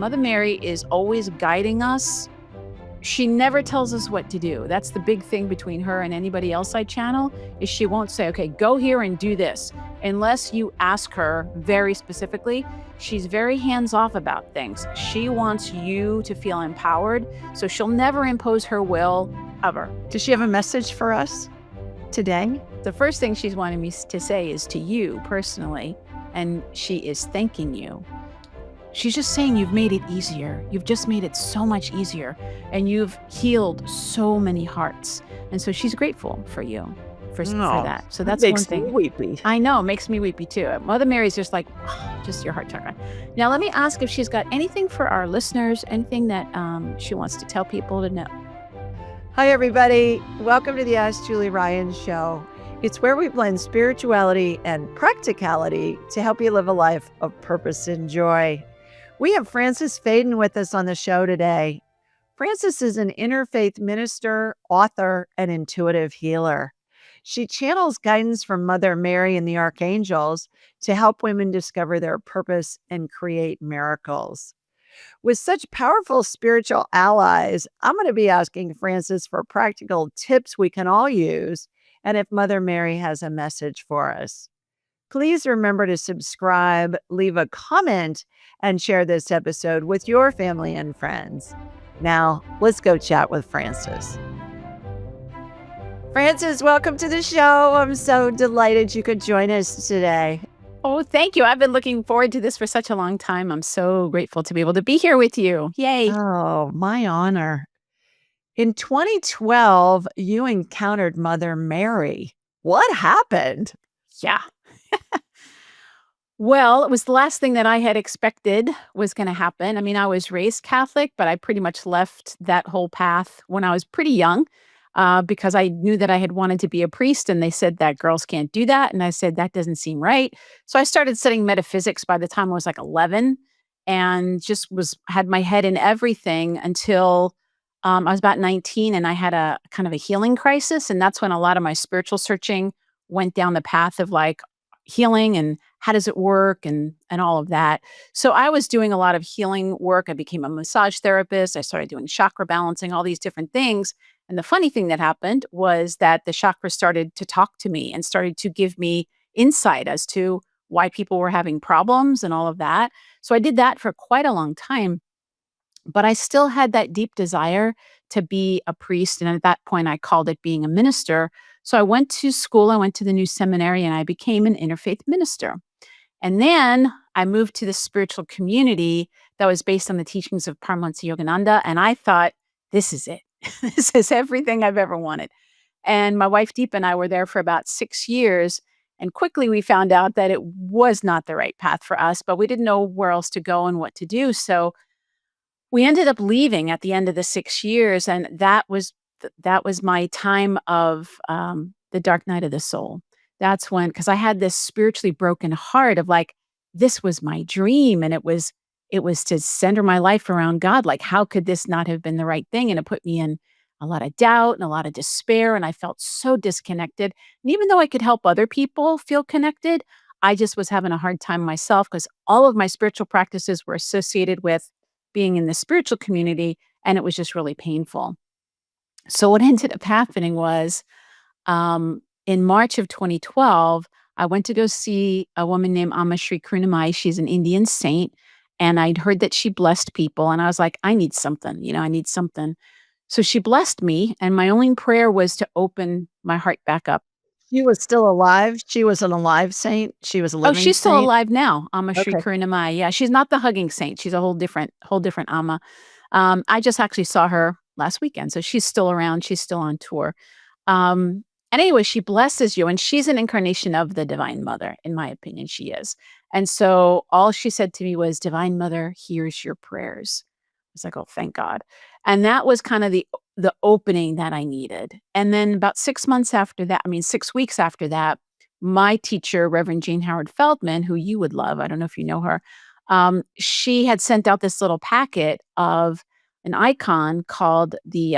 Mother Mary is always guiding us. She never tells us what to do. That's the big thing between her and anybody else I channel, is she won't say, okay, go here and do this. Unless you ask her very specifically, she's very hands-off about things. She wants you to feel empowered, so she'll never impose her will, ever. Does she have a message for us today? The first thing she's wanting me to say is to you personally, and she is thanking you. She's just saying you've made it easier. You've just made it so much easier, and you've healed so many hearts. And so she's grateful for you for that. So that's one thing. Makes me weepy. I know, makes me weepy too. Mother Mary's just like, just your heart chakra. Now let me ask if she's got anything for our listeners, anything that she wants to tell people to know. Hi, everybody. Welcome to the Ask Julie Ryan Show. It's where we blend spirituality and practicality to help you live a life of purpose and joy. We have Frances Fayden with us on the show today. Frances is an interfaith minister, author, and intuitive healer. She channels guidance from Mother Mary and the Archangels to help women discover their purpose and create miracles. With such powerful spiritual allies, I'm going to be asking Frances for practical tips we can all use, and if Mother Mary has a message for us. Please remember to subscribe, leave a comment, and share this episode with your family and friends. Now, let's go chat with Frances. Frances, welcome to the show. I'm so delighted you could join us today. Oh, thank you. I've been looking forward to this for such a long time. I'm so grateful to be able to be here with you. Yay. Oh, my honor. In 2012, you encountered Mother Mary. What happened? Yeah. Well, it was the last thing that I had expected was going to happen. I mean, I was raised Catholic, but I pretty much left that whole path when I was pretty young because I knew that I had wanted to be a priest, and they said that girls can't do that. And I said, that doesn't seem right. So I started studying metaphysics by the time I was like 11 and just had my head in everything until I was about 19, and I had a kind of a healing crisis. And that's when a lot of my spiritual searching went down the path of like healing and how does it work and all of that. So I was doing a lot of healing work. I became a massage therapist. I started doing chakra balancing, all these different things. And the funny thing that happened was that the chakra started to talk to me and started to give me insight as to why people were having problems and all of that. So I did that for quite a long time. But I still had that deep desire to be a priest. And at that point, I called it being a minister. So I went to school, I went to the new seminary, and I became an interfaith minister. And then I moved to the spiritual community that was based on the teachings of Paramahansa Yogananda. And I thought, this is it. This is everything I've ever wanted. And my wife, Deepa, and I were there for about 6 years. And quickly we found out that it was not the right path for us, but we didn't know where else to go and what to do. So we ended up leaving at the end of the 6 years. And that was my time of the dark night of the soul. That's when, because I had this spiritually broken heart of like, this was my dream. And it was to center my life around God. Like, how could this not have been the right thing? And it put me in a lot of doubt and a lot of despair. And I felt so disconnected. And even though I could help other people feel connected, I just was having a hard time myself because all of my spiritual practices were associated with being in the spiritual community. And it was just really painful. So what ended up happening was in March of 2012, I went to go see a woman named Amma Shri Krunamai. She's an Indian saint. And I'd heard that she blessed people. And I was like, I need something, I need something. So she blessed me. And my only prayer was to open my heart back up. She was still alive? She was an alive saint? She was a living saint? Oh, she's still alive now. Amma Shri Krunamai. Yeah, she's not the hugging saint. She's a whole different Amma. I just actually saw her last weekend. So she's still around. She's still on tour. And anyway, she blesses you. And she's an incarnation of the Divine Mother. In my opinion, she is. And so all she said to me was, Divine Mother hears your prayers. I was like, oh, thank God. And that was kind of the opening that I needed. And then about 6 weeks after that, my teacher, Reverend Jane Howard Feldman, who you would love, I don't know if you know her, she had sent out this little packet of an icon called the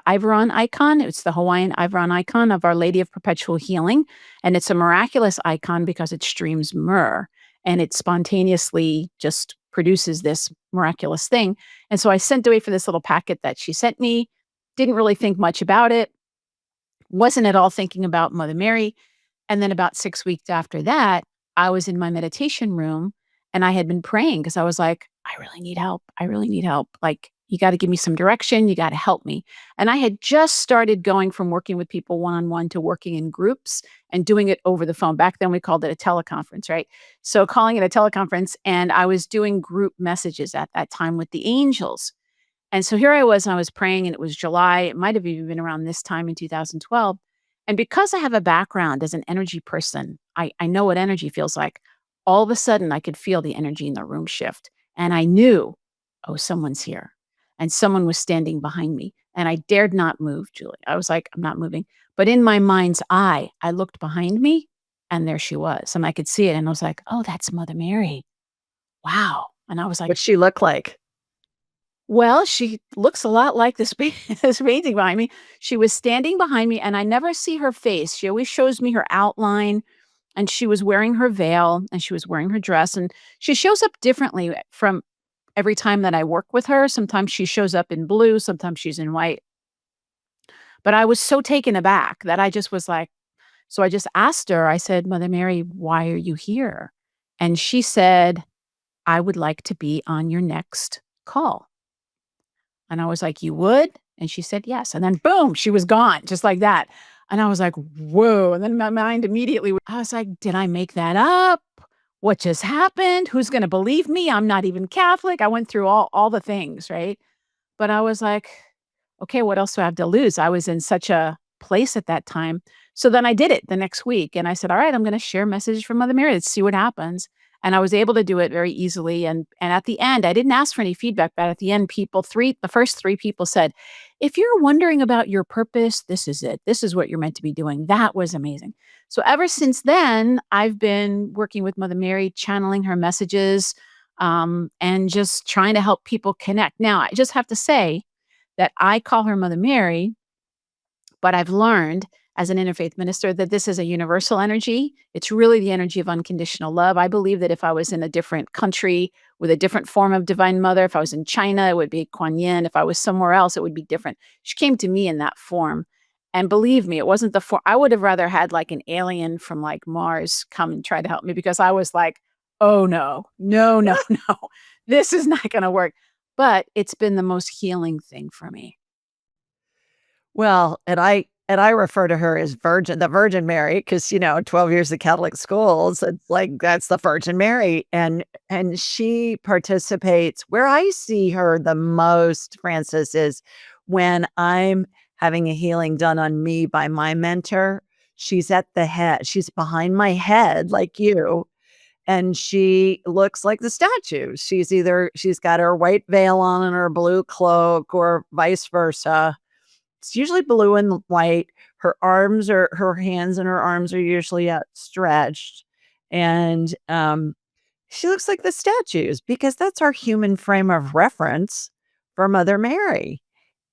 Iveron icon. It's the Hawaiian Iveron icon of Our Lady of Perpetual Healing. And it's a miraculous icon because it streams myrrh. And it spontaneously just produces this miraculous thing. And so I sent away for this little packet that she sent me, didn't really think much about it, wasn't at all thinking about Mother Mary. And then about 6 weeks after that, I was in my meditation room and I had been praying because I was like, I really need help. I really need help. Like, you got to give me some direction. You got to help me. And I had just started going from working with people one on one to working in groups and doing it over the phone. Back then, we called it a teleconference, right? So, calling it a teleconference. And I was doing group messages at that time with the angels. And so here I was, and I was praying, and it was July. It might have even been around this time in 2012. And because I have a background as an energy person, I know what energy feels like. All of a sudden, I could feel the energy in the room shift. And I knew, oh, someone's here. And someone was standing behind me. And I dared not move, Julie. I was like, I'm not moving. But in my mind's eye, I looked behind me, and there she was. And I could see it. And I was like, oh, that's Mother Mary. Wow. And I was like, What'd she look like? well, she looks a lot like this this painting behind me. She was standing behind me, and I never see her face. She always shows me her outline, and she was wearing her veil, and she was wearing her dress, and she shows up differently from every time that I work with her. Sometimes she shows up in blue, sometimes she's in white. But I was so taken aback that I just was like, so I just asked her, I said, Mother Mary, why are you here? And she said, I would like to be on your next call. And I was like, "You would?" And she said, "Yes." And then boom, she was gone just like that. And I was like, "Whoa." And then my mind immediately, I was like, "Did I make that up? What just happened? Who's going to believe me? I'm not even Catholic." I went through all the things, right? But I was like, okay, what else do I have to lose? I was in such a place at that time. So then I did it the next week. And I said, all right, I'm going to share a message from Mother Mary. Let's see what happens. And I was able to do it very easily. And at the end, I didn't ask for any feedback, but at the end, the first three people said, if you're wondering about your purpose, this is it. This is what you're meant to be doing. That was amazing. So ever since then, I've been working with Mother Mary, channeling her messages, and just trying to help people connect. Now, I just have to say, that I call her Mother Mary, but I've learned as an interfaith minister that this is a universal energy. It's really the energy of unconditional love. I believe that if I was in a different country with a different form of Divine Mother, if I was in China, it would be Kuan Yin. If I was somewhere else, it would be different. She came to me in that form. And believe me, it wasn't the form. I would have rather had like an alien from like Mars come and try to help me because I was like, oh no, no, no, no, this is not going to work. But it's been the most healing thing for me. Well, and I refer to her as the Virgin Mary, because 12 years of Catholic schools, it's like that's the Virgin Mary, and she participates. Where I see her the most, Francis, is when I'm having a healing done on me by my mentor. She's at the head. She's behind my head, like you, and she looks like the statue. She's got her white veil on and her blue cloak, or vice versa. It's usually blue and white. Her hands and her arms are usually outstretched. And she looks like the statues because that's our human frame of reference for Mother Mary.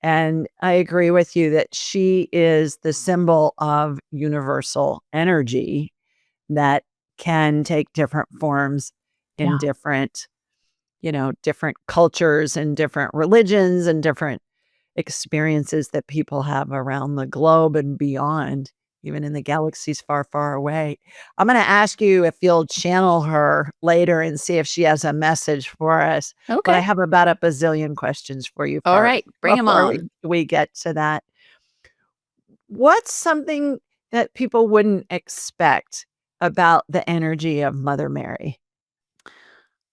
And I agree with you that she is the symbol of universal energy that can take different forms in Yeah. different cultures and different religions and different experiences that people have around the globe and beyond, even in the galaxies far, far away. I'm going to ask you if you'll channel her later and see if she has a message for us. But I Okay. have about a bazillion questions for you All first right. Bring them before on. we get to that. What's something that people wouldn't expect about the energy of Mother Mary?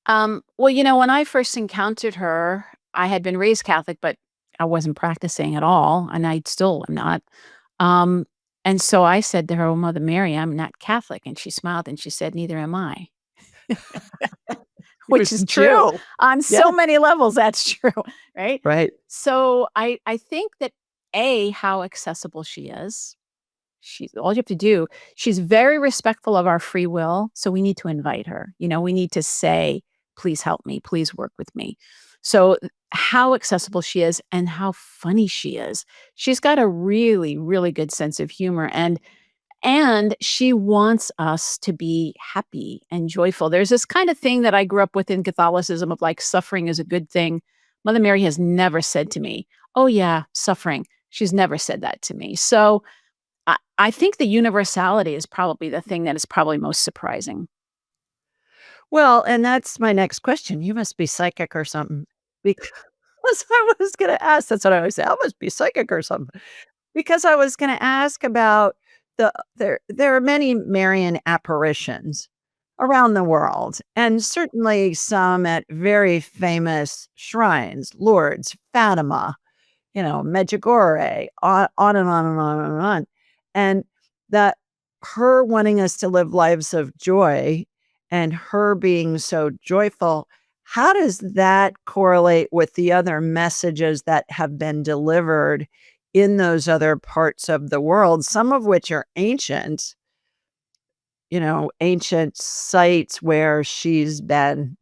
Well, when I first encountered her, I had been raised Catholic, but I wasn't practicing at all, and I still am not. Um, and so I said to her, "Oh, Mother Mary, I'm not Catholic." And she smiled and she said, "Neither am I," which is Isn't true you? on Yeah, so many levels. That's true, right? right. So I think that how accessible she is. She's all you have to do. She's very respectful of our free will, so we need to invite her. We need to say, "Please help me. Please work with me." So how accessible she is and how funny she is. She's got a really, really good sense of humor. And And she wants us to be happy and joyful. There's this kind of thing that I grew up with in Catholicism of like suffering is a good thing. Mother Mary has never said to me, "Oh, yeah, suffering." She's never said that to me. So I think the universality is probably the thing that is probably most surprising. Well, and that's my next question. You must be psychic or something. Because I was gonna ask, that's what I always say, "I must be psychic or something." Because I was gonna ask about there are many Marian apparitions around the world, and certainly some at very famous shrines, Lourdes, Fatima, Medjugorje, on and on and on and on. And that her wanting us to live lives of joy and her being so joyful, how does that correlate with the other messages that have been delivered in those other parts of the world, some of which are ancient, ancient sites where she's been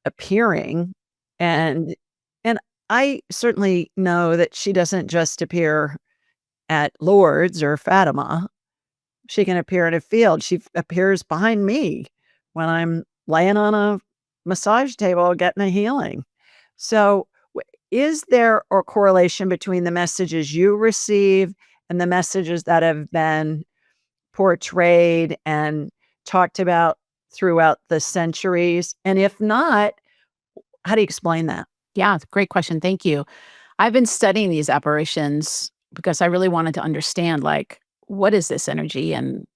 appearing, and and I certainly know that she doesn't just appear at Lourdes or Fatima. She can appear in a field. She appears behind me when I'm laying on a massage table getting a healing. So, is there a correlation between the messages you receive and the messages that have been portrayed and talked about throughout the centuries? And if not, how do you explain that? Yeah, great question. Thank you. I've been studying these apparitions because I really wanted to understand, like, what is this energy and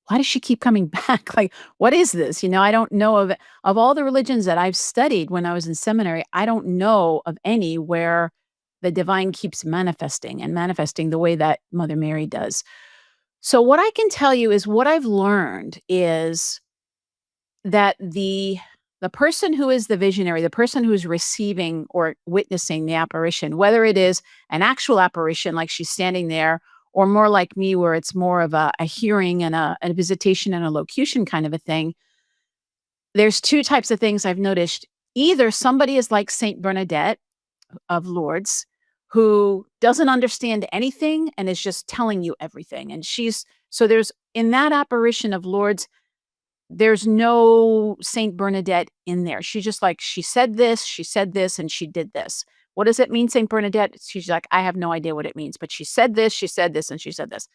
why does she keep coming back? Like, what is this? I don't know of all the religions that I've studied when I was in seminary, I don't know of any where the divine keeps manifesting and manifesting the way that Mother Mary does. So what I can tell you is what I've learned is that the person who is the visionary, the person who's receiving or witnessing the apparition, whether it is an actual apparition, like she's standing there, or more like me, where it's more of a hearing and a visitation and a locution kind of a thing, there's two types of things I've noticed. Either somebody is like Saint Bernadette of Lourdes, who doesn't understand anything and is just telling you everything. And there's in that apparition of Lourdes, there's no Saint Bernadette in there. She's just like, she said this, and she did this. What does it mean, Saint Bernadette? She's like, I have no idea what it means, but she said this, and she said this.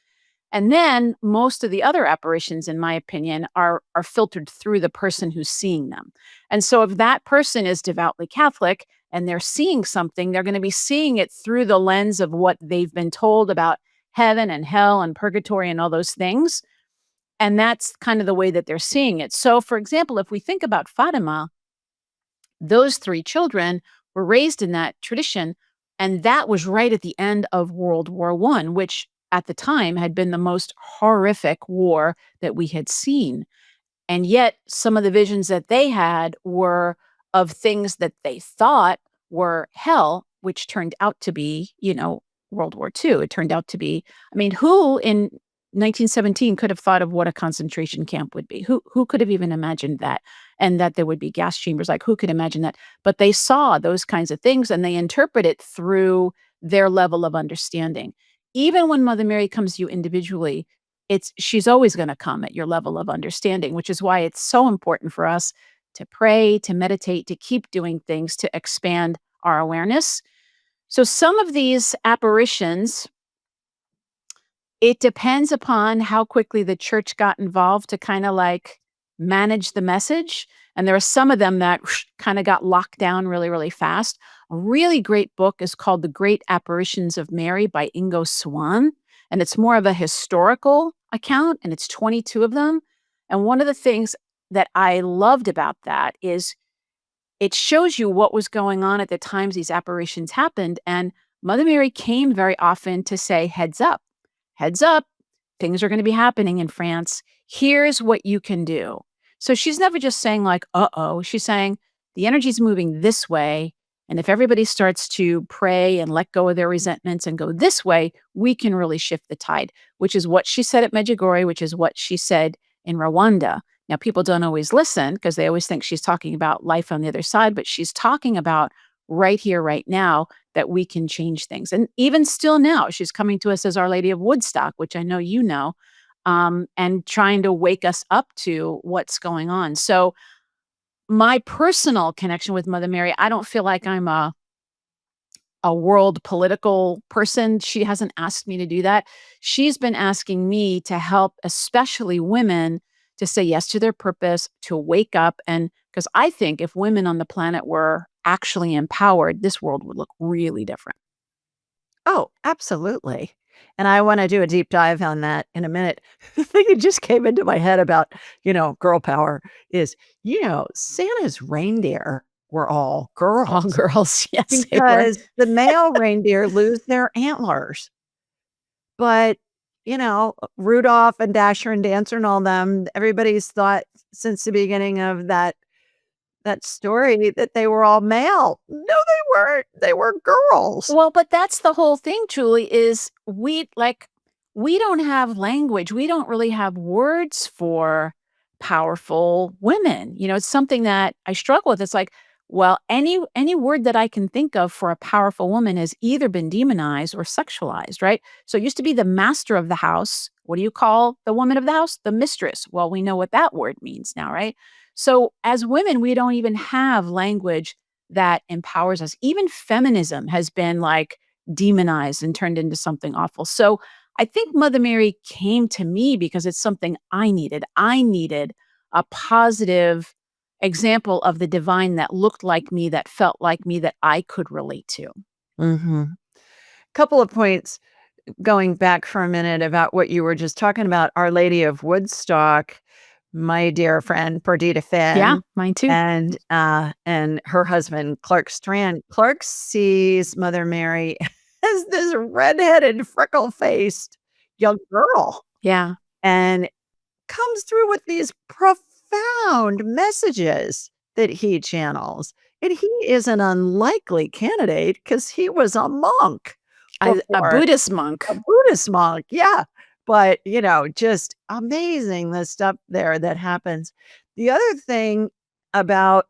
And then most of the other apparitions, in my opinion, are filtered through the person who's seeing them. And so if that person is devoutly Catholic and they're seeing something, they're going to be seeing it through the lens of what they've been told about heaven and hell and purgatory and all those things. And that's kind of the way that they're seeing it. So, for example, if we think about Fatima, those three children were raised in that tradition. And that was right at the end of World War I, which at the time had been the most horrific war that we had seen. And yet, some of the visions that they had were of things that they thought were hell, which turned out to be, World War II. It turned out to be, I mean, who in 1917 could have thought of what a concentration camp would be? Who could have even imagined that? And that there would be gas chambers, like who could imagine that? But they saw those kinds of things and they interpret it through their level of understanding. Even when Mother Mary comes to you individually, she's always going to come at your level of understanding, which is why it's so important for us to pray, to meditate, to keep doing things to expand our awareness. So some of these apparitions, it depends upon how quickly the church got involved to kind of like manage the message. And there are some of them that kind of got locked down really, really fast. A really great book is called The Great Apparitions of Mary by Ingo Swann. And it's more of a historical account, and it's 22 of them. And one of the things that I loved about that is it shows you what was going on at the times these apparitions happened. And Mother Mary came very often to say, heads up, things are going to be happening in France. Here's what you can do. So she's never just saying like, uh-oh. She's saying the energy's moving this way. And if everybody starts to pray and let go of their resentments and go this way, we can really shift the tide, which is what she said at Medjugorje, which is what she said in Rwanda. Now, people don't always listen because they always think she's talking about life on the other side, but she's talking about right here, right now, that we can change things. And even still now, she's coming to us as Our Lady of Woodstock, which I know you know. and trying to wake us up to what's going on. So my personal connection with Mother Mary, I don't feel like I'm a world political person. She hasn't asked me to do that. She's been asking me to help, especially women, to say yes to their purpose, to wake up. And because I think if women on the planet were actually empowered, this world would look really different. Oh, absolutely. And I want to do a deep dive on that in a minute. The thing that just came into my head about, girl power is, Santa's reindeer were all All girls girls, yes, they were. because the male reindeer lose their antlers. But, Rudolph and Dasher and Dancer and all them, everybody's thought since the beginning of that story that they were all male. No, they weren't. They were girls. Well, but that's the whole thing, Julie, is we don't have language. We don't really have words for powerful women. It's something that I struggle with. It's like, well, any word that I can think of for a powerful woman has either been demonized or sexualized, right? So it used to be the master of the house. What do you call the woman of the house? The mistress. Well, we know what that word means now, right? So as women, we don't even have language that empowers us. Even feminism has been like demonized and turned into something awful. So I think Mother Mary came to me because it's something I needed. I needed a positive example of the divine that looked like me, that felt like me, that I could relate to. Mhm. Couple of points going back for a minute about what you were just talking about. Our Lady of Woodstock, my dear friend Perdita Yeah, Finn, mine too. and her husband Clark Strand. Clark sees Mother Mary as this redheaded, freckle-faced young girl Yeah. and comes through with these profound messages that he channels. And he is an unlikely candidate because he was a monk A before. Buddhist monk. A Buddhist monk, yeah. But, just amazing the stuff there that happens. The other thing about,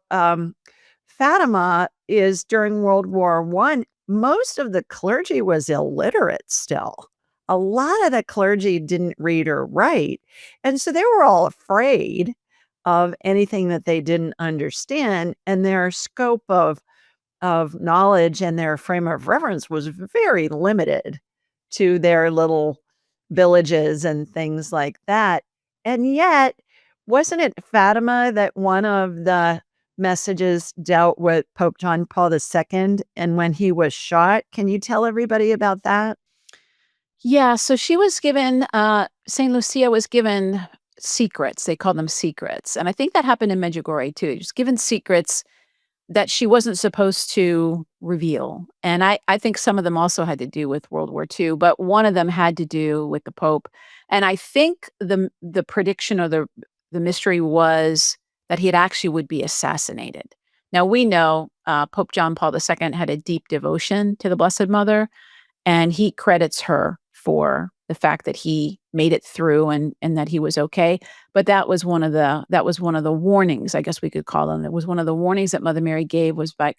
Fatima is during World War One, most of the clergy was illiterate still. A lot of the clergy didn't read or write, and so they were all afraid of anything that they didn't understand, and their scope of knowledge and their frame of reference was very limited to their little villages and things like that. And yet, wasn't it Fatima that one of the messages dealt with Pope John Paul II and when he was shot? Can you tell everybody about that? Yeah, so she was given, Saint Lucia was given secrets. They call them secrets. And I think that happened in Medjugorje too. Just given secrets that she wasn't supposed to reveal. And I think some of them also had to do with World War II, but one of them had to do with the Pope. And I think the prediction or the mystery was that he had actually would be assassinated. Now we know Pope John Paul II had a deep devotion to the Blessed Mother, and he credits her for the fact that he made it through and that he was okay. But that was one of the warnings, I guess we could call them. It was one of the warnings that Mother Mary gave, was like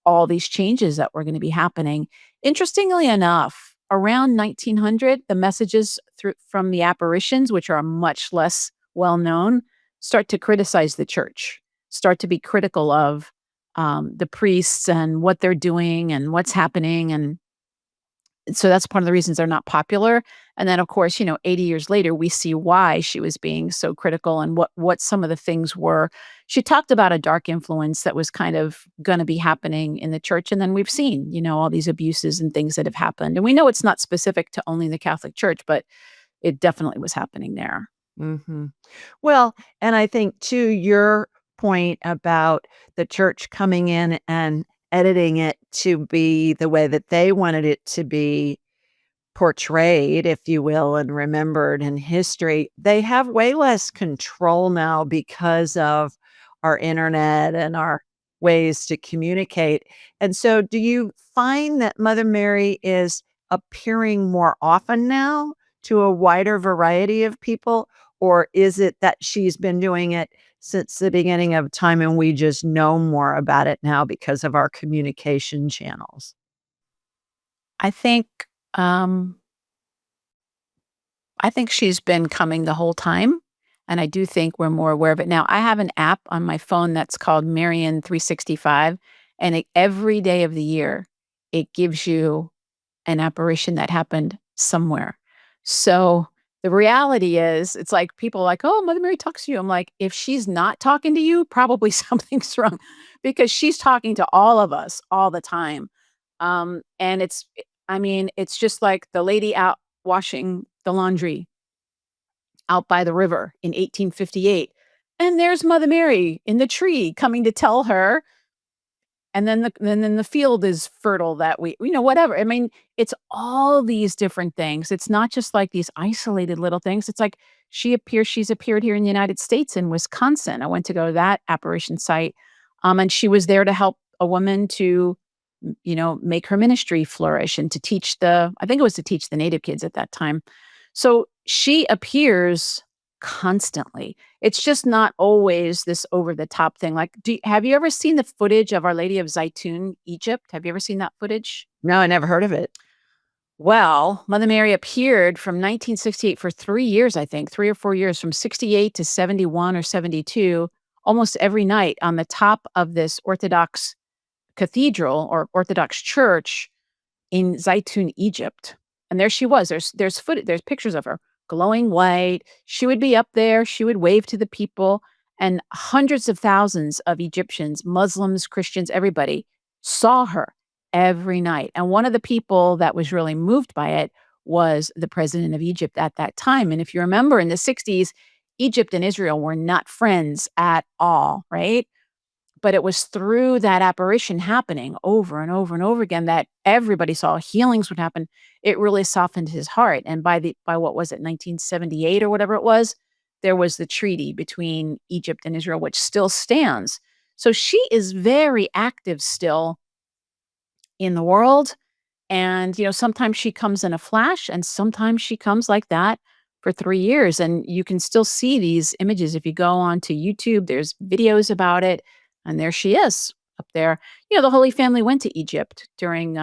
all these changes that were going to be happening. Interestingly enough, around 1900, the messages from the apparitions, which are much less well known, start to criticize the church, start to be critical of the priests and what they're doing and what's happening. And so that's part of the reasons they're not popular. And then, of course, 80 years later, we see why she was being so critical and what some of the things were. She talked about a dark influence that was kind of going to be happening in the church. And then we've seen, all these abuses and things that have happened. And we know it's not specific to only the Catholic Church, but it definitely was happening there. Mhm. Well, and I think to your point about the church coming in and editing it to be the way that they wanted it to be portrayed, if you will, and remembered in history, they have way less control now because of our internet and our ways to communicate. And so, do you find that Mother Mary is appearing more often now to a wider variety of people? Or is it that she's been doing it since the beginning of time and we just know more about it now because of our communication channels? I think um, I think she's been coming the whole time, and I do think we're more aware of it now. I have an app on my phone that's called Marian 365, and every day of the year, it gives you an apparition that happened somewhere. So the reality is, it's like people are like, "Oh, Mother Mary talks to you." I'm like, if she's not talking to you, probably something's wrong because she's talking to all of us all the time. And I mean, it's just like the lady out washing the laundry out by the river in 1858. And there's Mother Mary in the tree coming to tell her, and then the field is fertile that week, whatever. I mean, it's all these different things. It's not just like these isolated little things. It's like she's appeared here in the United States in Wisconsin. I went to go to that apparition site. And she was there to help a woman to, make her ministry flourish and to teach I think it was to teach the native kids at that time. So she appears constantly. It's just not always this over the top thing. Like, have you ever seen the footage of Our Lady of Zaytun, Egypt? Have you ever seen that footage? No, I never heard of it. Well, Mother Mary appeared from 1968 for 3 years, I think, 3 or 4 years, from 68 to 71 or 72, almost every night on the top of this Orthodox cathedral or Orthodox church in Zaytun, Egypt. And there she was. There's pictures of her glowing white. She would be up there. She would wave to the people, and hundreds of thousands of Egyptians, Muslims, Christians, everybody saw her every night. And one of the people that was really moved by it was the president of Egypt at that time. And if you remember, in the 60s, Egypt and Israel were not friends at all, right? But it was through that apparition happening over and over and over again that everybody saw healings would happen. It really softened his heart. And by what was it, 1978 or whatever it was, there was the treaty between Egypt and Israel, which still stands. So she is very active still in the world. And, sometimes she comes in a flash and sometimes she comes like that for 3 years. And you can still see these images. If you go onto YouTube, there's videos about it. And there she is up there. The Holy Family went to Egypt during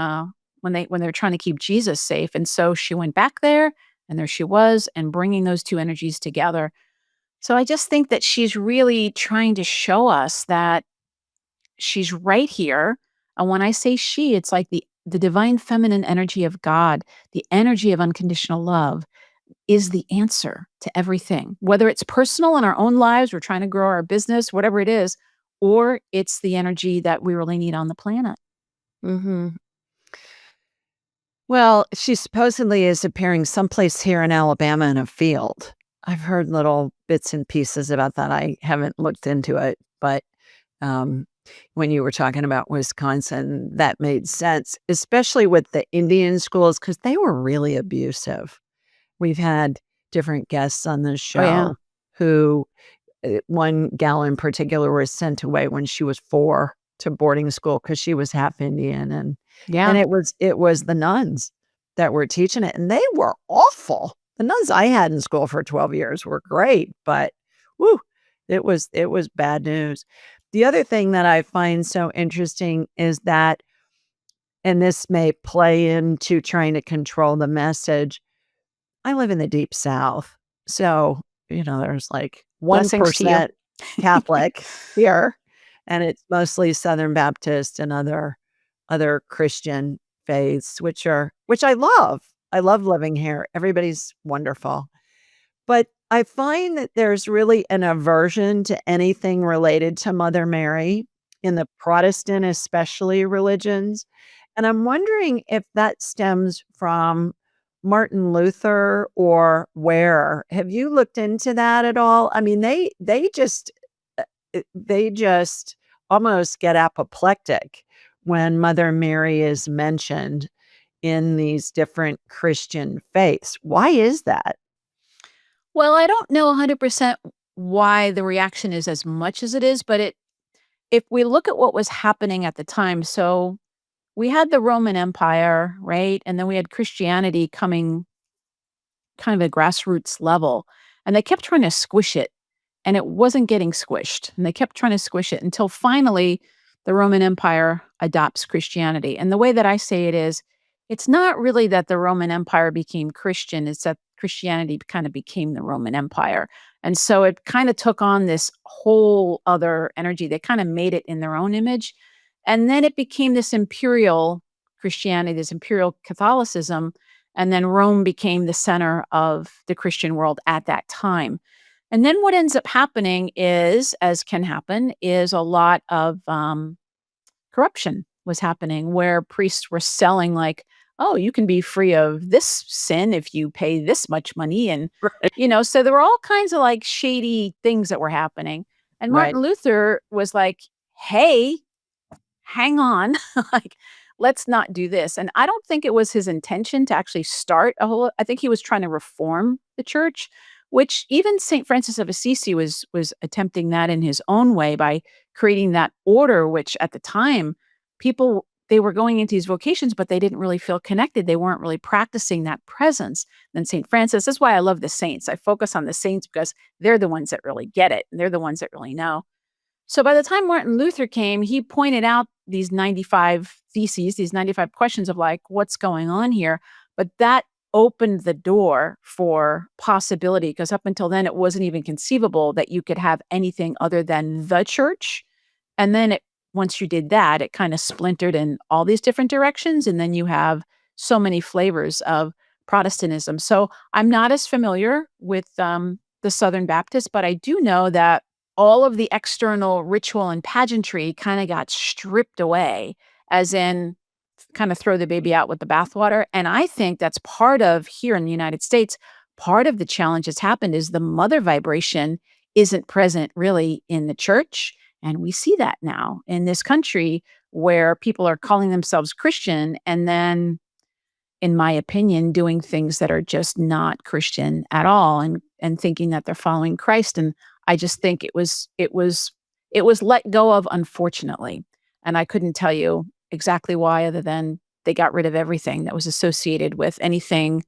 when they were trying to keep Jesus safe. And so she went back there, and there she was, and bringing those two energies together. So I just think that she's really trying to show us that she's right here. And when I say she, it's like the divine feminine energy of God, the energy of unconditional love is the answer to everything, whether it's personal in our own lives, we're trying to grow our business, whatever it is, or it's the energy that we really need on the planet. Mm-hmm. Well, she supposedly is appearing someplace here in Alabama in a field. I've heard little bits and pieces about that. I haven't looked into it, but when you were talking about Wisconsin, that made sense, especially with the Indian schools, because they were really abusive. We've had different guests on this show who, one gal in particular, was sent away when she was 4 to boarding school because she was half Indian, and it was the nuns that were teaching it, and they were awful. The nuns I had in school for 12 years were great, but whoo, it was bad news. The other thing that I find so interesting is that, and this may play into trying to control the message, I live in the deep South. So, there's like Blessings to you. 1% Catholic here, and it's mostly Southern Baptist and other Christian faiths, which I love. I love living here. Everybody's wonderful. But I find that there's really an aversion to anything related to Mother Mary in the Protestant, especially religions. And I'm wondering if that stems from Martin Luther or where. Have you looked into that at all? I mean, they just almost get apoplectic when Mother Mary is mentioned in these different Christian faiths. Why is that? Well, I don't know 100% why the reaction is as much as it is, but if we look at what was happening at the time, so we had the Roman Empire, right? And then we had Christianity coming kind of at grassroots level, and they kept trying to squish it, and it wasn't getting squished. And they kept trying to squish it until finally the Roman Empire adopts Christianity. And the way that I say it is, it's not really that the Roman Empire became Christian, it's that Christianity kind of became the Roman Empire. And so it kind of took on this whole other energy. They kind of made it in their own image. And then it became this imperial Christianity, this imperial Catholicism. And then Rome became the center of the Christian world at that time. And then what ends up happening is, as can happen, is a lot of corruption was happening where priests were selling like, oh, you can be free of this sin if you pay this much money. And, Right. so there were all kinds of like shady things that were happening. And Right. Martin Luther was like, hey, hang on, like, let's not do this. And I don't think it was his intention to actually start a whole, I think he was trying to reform the church, which even St. Francis of Assisi was attempting that in his own way by creating that order, which at the time people they were going into these vocations, but they didn't really feel connected. They weren't really practicing that presence. Then St. Francis, that's why I love the saints. I focus on the saints because they're the ones that really get it. And they're the ones that really know. So by the time Martin Luther came, he pointed out these 95 theses, these 95 questions of like, what's going on here? But that opened the door for possibility because up until then, it wasn't even conceivable that you could have anything other than the church. And then once you did that, it kind of splintered in all these different directions. And then you have so many flavors of Protestantism. So I'm not as familiar with the Southern Baptists, but I do know that all of the external ritual and pageantry kind of got stripped away, as in kind of throw the baby out with the bathwater. And I think that's part of here in the United States, part of the challenge that's happened is the mother vibration isn't present really in the church. And we see that now in this country where people are calling themselves Christian and then, in my opinion, doing things that are just not Christian at all and thinking that they're following Christ. And I just think it was let go of, unfortunately. And I couldn't tell you exactly why, other than they got rid of everything that was associated with anything,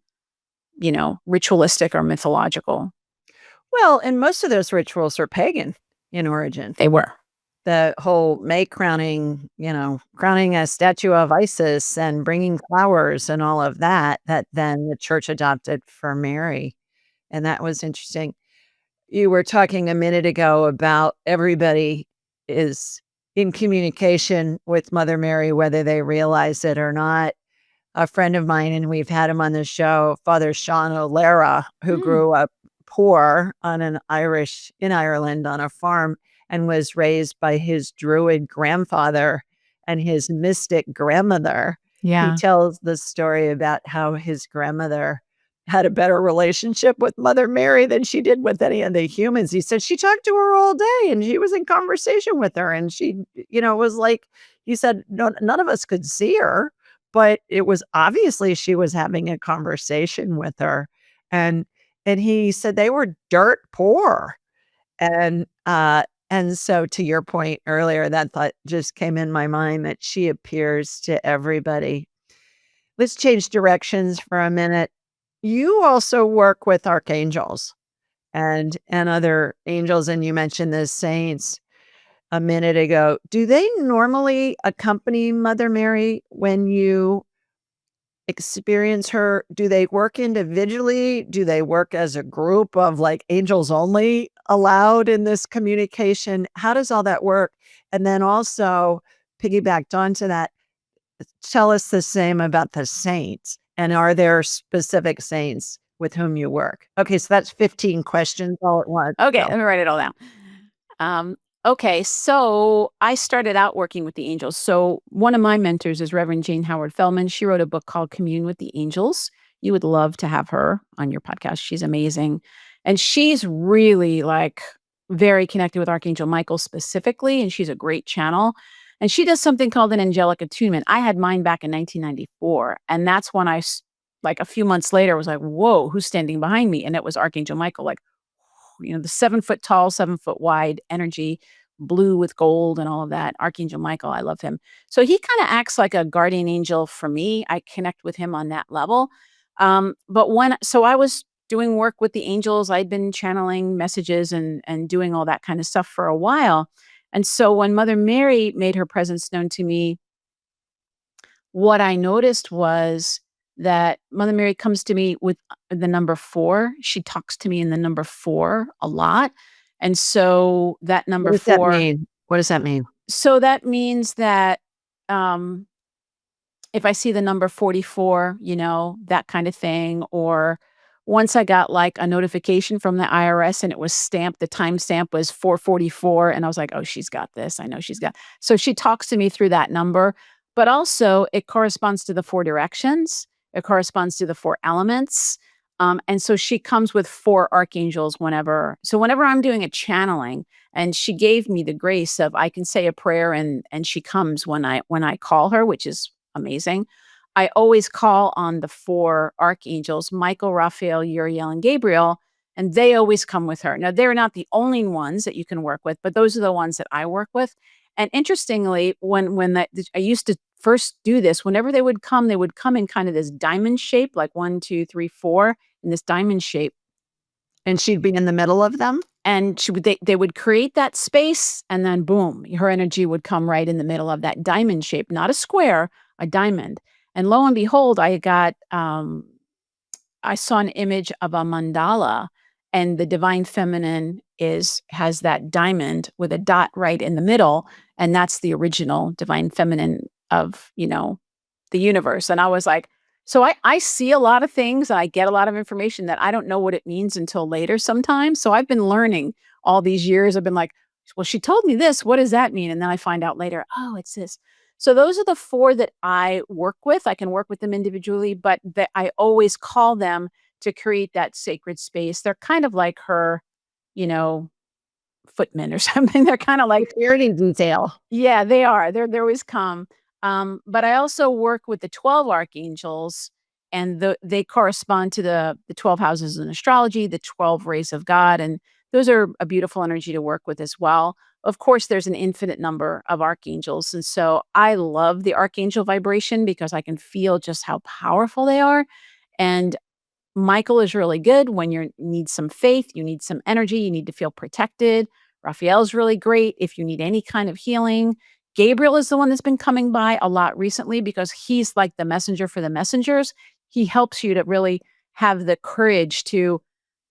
ritualistic or mythological. Well, and most of those rituals are pagan in origin. They were. The whole May crowning, crowning a statue of Isis and bringing flowers and all of that, that then the church adopted for Mary. And that was interesting. You were talking a minute ago about everybody is in communication with Mother Mary, whether they realize it or not. A friend of mine, and we've had him on the show, Father Sean O'Lara, who grew up poor in Ireland on a farm and was raised by his Druid grandfather and his mystic grandmother. Yeah. He tells the story about how his grandmother had a better relationship with Mother Mary than she did with any of the humans. He said she talked to her all day and she was in conversation with her. And she, was like, he said, no, none of us could see her, but it was obviously she was having a conversation with her. And he said they were dirt poor. And so to your point earlier, that thought just came in my mind that she appears to everybody. Let's change directions for a minute. You also work with archangels and other angels, and you mentioned the saints a minute ago. Do they normally accompany Mother Mary when you experience her? Do they work individually? Do they work as a group of like angels only allowed in this communication? How does all that work? And then also piggybacked onto that, tell us the same about the saints. And are there specific saints with whom you work? Okay, so that's 15 questions all at once. Okay, So, let me write it all down. Okay, so I started out working with the angels. So one of my mentors is Reverend Jane Howard Feldman. She wrote a book called Commune with the Angels. You would love to have her on your podcast. She's amazing. And she's really like very connected with Archangel Michael specifically, and she's a great channel. And she does something called an angelic attunement. I had mine back in 1994. And that's when like a few months later, was like, whoa, who's standing behind me? And it was Archangel Michael, like, the 7 foot tall, 7 foot wide energy, blue with gold and all of that. Archangel Michael, I love him. So he kind of acts like a guardian angel for me. I connect with him on that level. So I was doing work with the angels. I'd been channeling messages and doing all that kind of stuff for a while. And so when Mother Mary made her presence known to me, what I noticed was that Mother Mary comes to me with the number 4. She talks to me in the number 4 a lot. And so that What number does that 4, mean? What does that mean? so that means that um if I see the number 44, that kind of thing, or once I got like a notification from the IRS and it was stamped, the timestamp was 444, and I was like, "Oh, she's got this. I know she's got." So she talks to me through that number, but also it corresponds to the 4 directions. It corresponds to the 4 elements. And so she comes with 4 archangels whenever I'm doing a channeling, and she gave me the grace of I can say a prayer and she comes when I call her, which is amazing. I always call on the 4 archangels, Michael, Raphael, Uriel, and Gabriel, and they always come with her. Now, they're not the only ones that you can work with, but those are the ones that I work with. And interestingly, I used to first do this, whenever they would come in kind of this diamond shape, like 1, 2, 3, 4, in this diamond shape. And she'd be in the middle of them? And they would create that space, and then boom, her energy would come right in the middle of that diamond shape, not a square, a diamond. And lo and behold, I saw an image of a mandala, and the divine feminine has that diamond with a dot right in the middle, and that's the original divine feminine of, the universe. And I was like, so I see a lot of things and I get a lot of information that I don't know what it means until later sometimes. So I've been learning all these years. I've been like, well, she told me this. What does that mean? And then I find out later, oh, it's this. So those are the 4 that I work with. I can work with them individually, but that I always call them to create that sacred space. They're kind of like her, you know, footmen or something. They're kind of like, Security detail. yeah, they are. They're always come. But I also work with the 12 archangels, and they correspond to the 12 houses in astrology, the 12 rays of God, and those are a beautiful energy to work with as well. Of course, there's an infinite number of archangels, and so I love the archangel vibration because I can feel just how powerful they are. And Michael is really good when you need some faith, you need some energy, you need to feel protected. Raphael's really great if you need any kind of healing. Gabriel is the one that's been coming by a lot recently because he's like the messenger for the messengers. He helps you to really have the courage to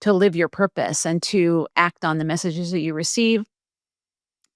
live your purpose and to act on the messages that you receive.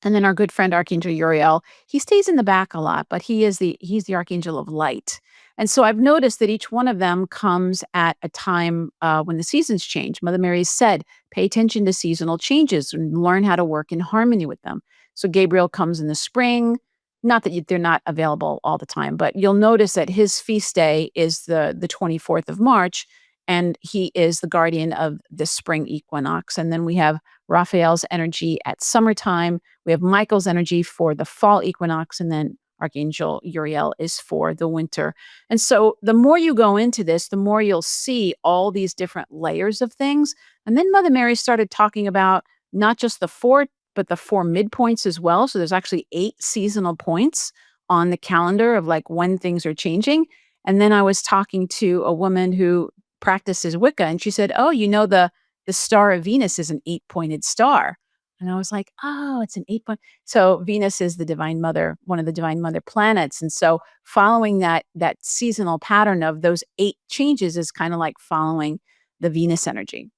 And then our good friend Archangel Uriel, he stays in the back a lot, but he's the archangel of light. And so I've noticed that each one of them comes at a time when the seasons change. Mother Mary said, pay attention to seasonal changes and learn how to work in harmony with them. So Gabriel comes in the spring. Not that they're not available all the time, but you'll notice that his feast day is the 24th of March, and he is the guardian of the spring equinox. And then we have Raphael's energy at summertime. We have Michael's energy for the fall equinox, and then Archangel Uriel is for the winter. And so the more you go into this, the more you'll see all these different layers of things. And then Mother Mary started talking about not just the 4, but the 4 midpoints as well. So there's actually 8 seasonal points on the calendar of like when things are changing. And then I was talking to a woman who practices Wicca, and she said, "Oh, the star of Venus is an 8-pointed star." And I was like, "Oh, it's an 8 point." So Venus is the divine mother, one of the divine mother planets. And so following that seasonal pattern of those 8 changes is kind of like following the Venus energy.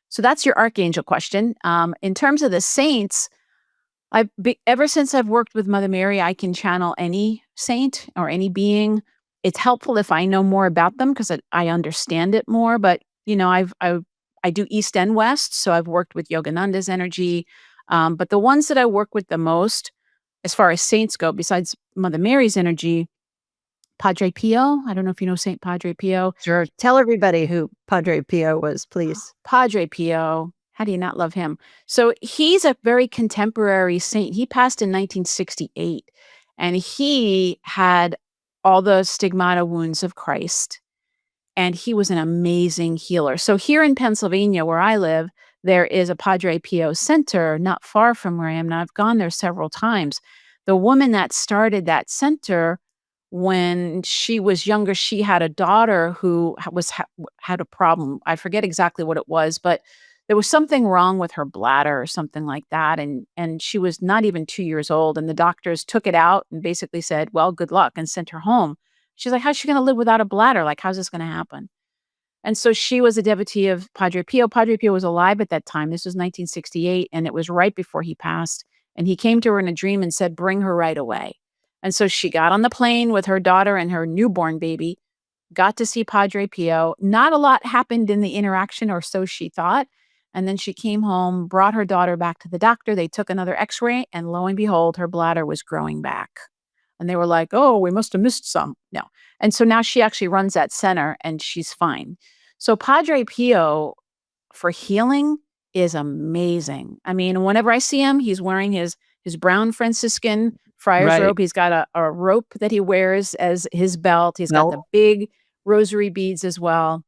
So that's your archangel question. In terms of the saints, ever since I've worked with Mother Mary, I can channel any saint or any being. It's helpful if I know more about them because I understand it more. But I do East and West, so I've worked with Yogananda's energy. But the ones that I work with the most, as far as saints go, besides Mother Mary's energy, Padre Pio. I don't know if you know Saint Padre Pio. Sure. Tell everybody who Padre Pio was, please. Padre Pio. How do you not love him? So he's a very contemporary saint. He passed in 1968, and he had all the stigmata wounds of Christ, and he was an amazing healer. So here in Pennsylvania, where I live, there is a Padre Pio center not far from where I am now. I've gone there several times. The woman that started that center, when she was younger, she had a daughter who had a problem. I forget exactly what it was, but there was something wrong with her bladder or something like that, and she was not even 2 years old, and the doctors took it out and basically said, "Well, good luck," and sent her home. She's like, how's she going to live without a bladder? Like, how's this going to happen? And so she was a devotee of Padre Pio. Padre Pio was alive at that time. This was 1968, and it was right before he passed. And he came to her in a dream and said, bring her right away. And so she got on the plane with her daughter and her newborn baby, got to see Padre Pio. Not a lot happened in the interaction, or so she thought. And then she came home, brought her daughter back to the doctor. They took another x-ray, and lo and behold, her bladder was growing back. And they were like, oh, we must have missed some. No. And so now she actually runs that center and she's fine. So Padre Pio for healing is amazing. I mean, whenever I see him, he's wearing his brown Franciscan friar's robe. He's got a rope that he wears as his belt. He's got the big rosary beads as well.